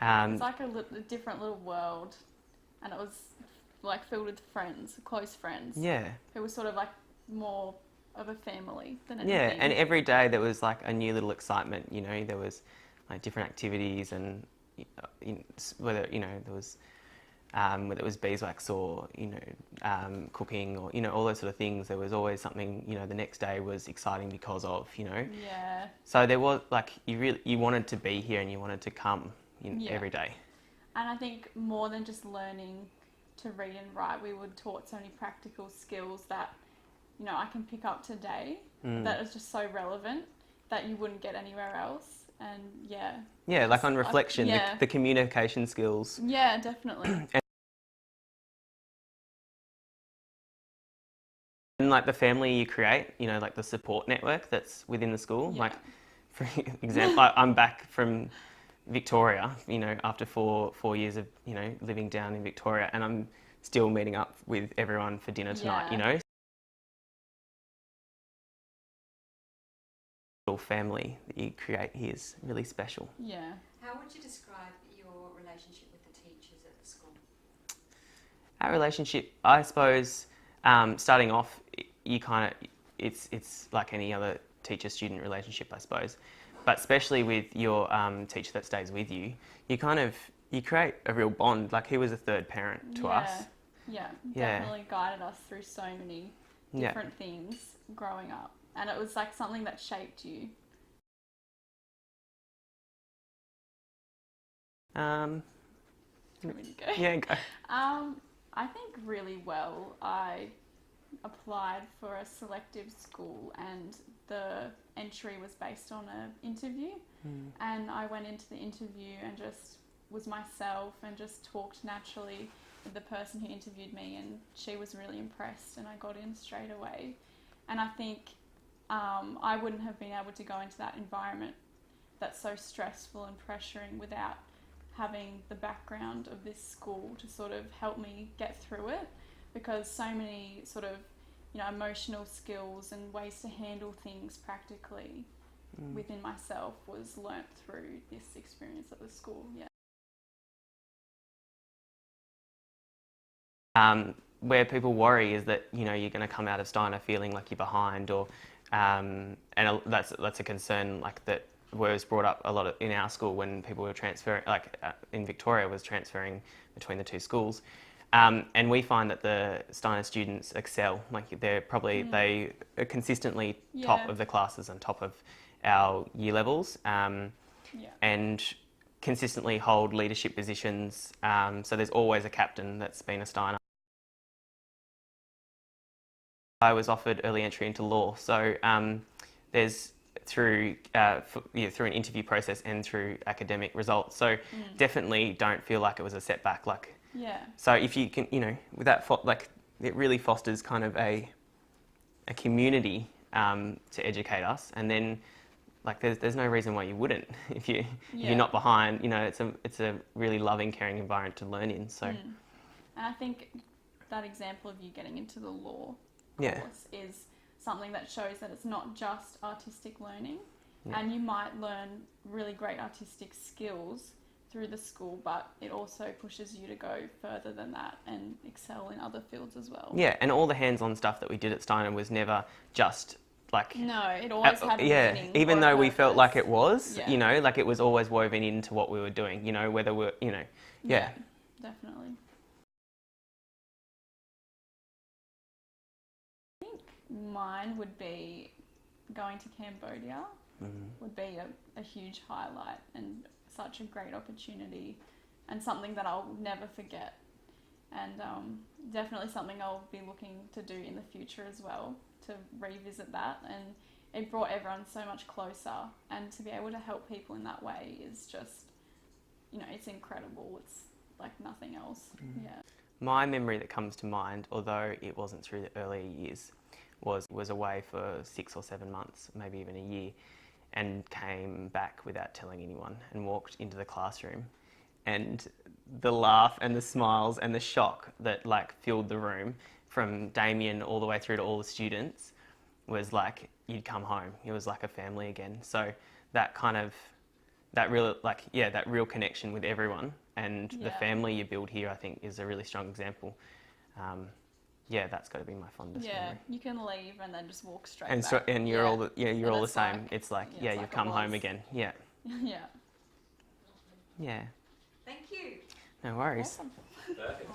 It's like a different little world, and it was like filled with friends, close friends, Yeah. who were sort of like more of a family than anything. Yeah, and every day there was like a new little excitement, you know, there was like different activities and whether, you know, there was whether it was beeswax or, you know, cooking or, you know, all those sort of things, there was always something, you know, the next day was exciting because of, you know. Yeah. So there was like, you wanted to be here and you wanted to come Yeah. every day. And I think more than just learning to read and write, we were taught so many practical skills that, you know, I can pick up today that is just so relevant that you wouldn't get anywhere else. And yeah. Yeah, like on reflection, the communication skills. Yeah, definitely. And like the family you create, you know, like the support network that's within the school. Yeah. Like, for example, I'm back from Victoria, you know, after four years of, you know, living down in Victoria, and I'm still meeting up with everyone for dinner tonight, you know. The family that you create here is really special. Yeah. How would you describe your relationship with the teachers at the school? Our relationship, I suppose, starting off, you kind of, it's like any other teacher-student relationship, I suppose. But especially with your teacher that stays with you, you create a real bond. Like he was a third parent to us. Yeah, definitely guided us through so many different things growing up. And it was like something that shaped you. Want me to go? Yeah, go. I think really well. I applied for a selective school and the entry was based on an interview. And I went into the interview and just was myself and just talked naturally with the person who interviewed me, and she was really impressed and I got in straight away. And I think I wouldn't have been able to go into that environment that's so stressful and pressuring without having the background of this school to sort of help me get through it, because so many sort of, you know, emotional skills and ways to handle things practically within myself was learnt through this experience at the school. Where people worry is that, you know, you're going to come out of Steiner feeling like you're behind, or and that's a concern like that was brought up a lot in our school when people were transferring, like in Victoria was transferring between the two schools. And we find that the Steiner students excel, like they're probably, they are consistently top of the classes and top of our year levels, and consistently hold leadership positions. So there's always a captain that's been a Steiner. I was offered early entry into law, so there's through an interview process and through academic results. So definitely don't feel like it was a setback. Like, so if you can, you know, with that, like it really fosters kind of a community to educate us, and then like there's no reason why you wouldn't if you're not behind. You know, it's a really loving, caring environment to learn in. So, And I think that example of you getting into the law course is something that shows that it's not just artistic learning, and you might learn really great artistic skills through the school, but it also pushes you to go further than that and excel in other fields as well. Yeah, and all the hands-on stuff that we did at Steiner was never just like... No, it always had a meaning. Even though we felt like it was, Yeah. you know, like it was always woven into what we were doing, you know, whether we're, you know, Yeah, definitely. I think mine would be going to Cambodia. Would be a huge highlight and such a great opportunity and something that I'll never forget, and definitely something I'll be looking to do in the future as well, to revisit that. And it brought everyone so much closer, and to be able to help people in that way is just, you know, it's incredible. It's like nothing else. My memory that comes to mind, although it wasn't through the earlier years, was away for 6 or 7 months, maybe even a year, and came back without telling anyone and walked into the classroom, and the laugh and the smiles and the shock that like filled the room from Damien all the way through to all the students was like you'd come home. It was like a family again. So that kind of that real connection with everyone, and the Yeah. family you build here, I think, is a really strong example. That's got to be my fondest Yeah, memory. you can leave and then just walk straight And back. so, and you're all And all the it's same. like- It's like it's you've like it come home was. again. Yeah, Yeah. yeah. Thank you. No worries. Awesome. Perfect.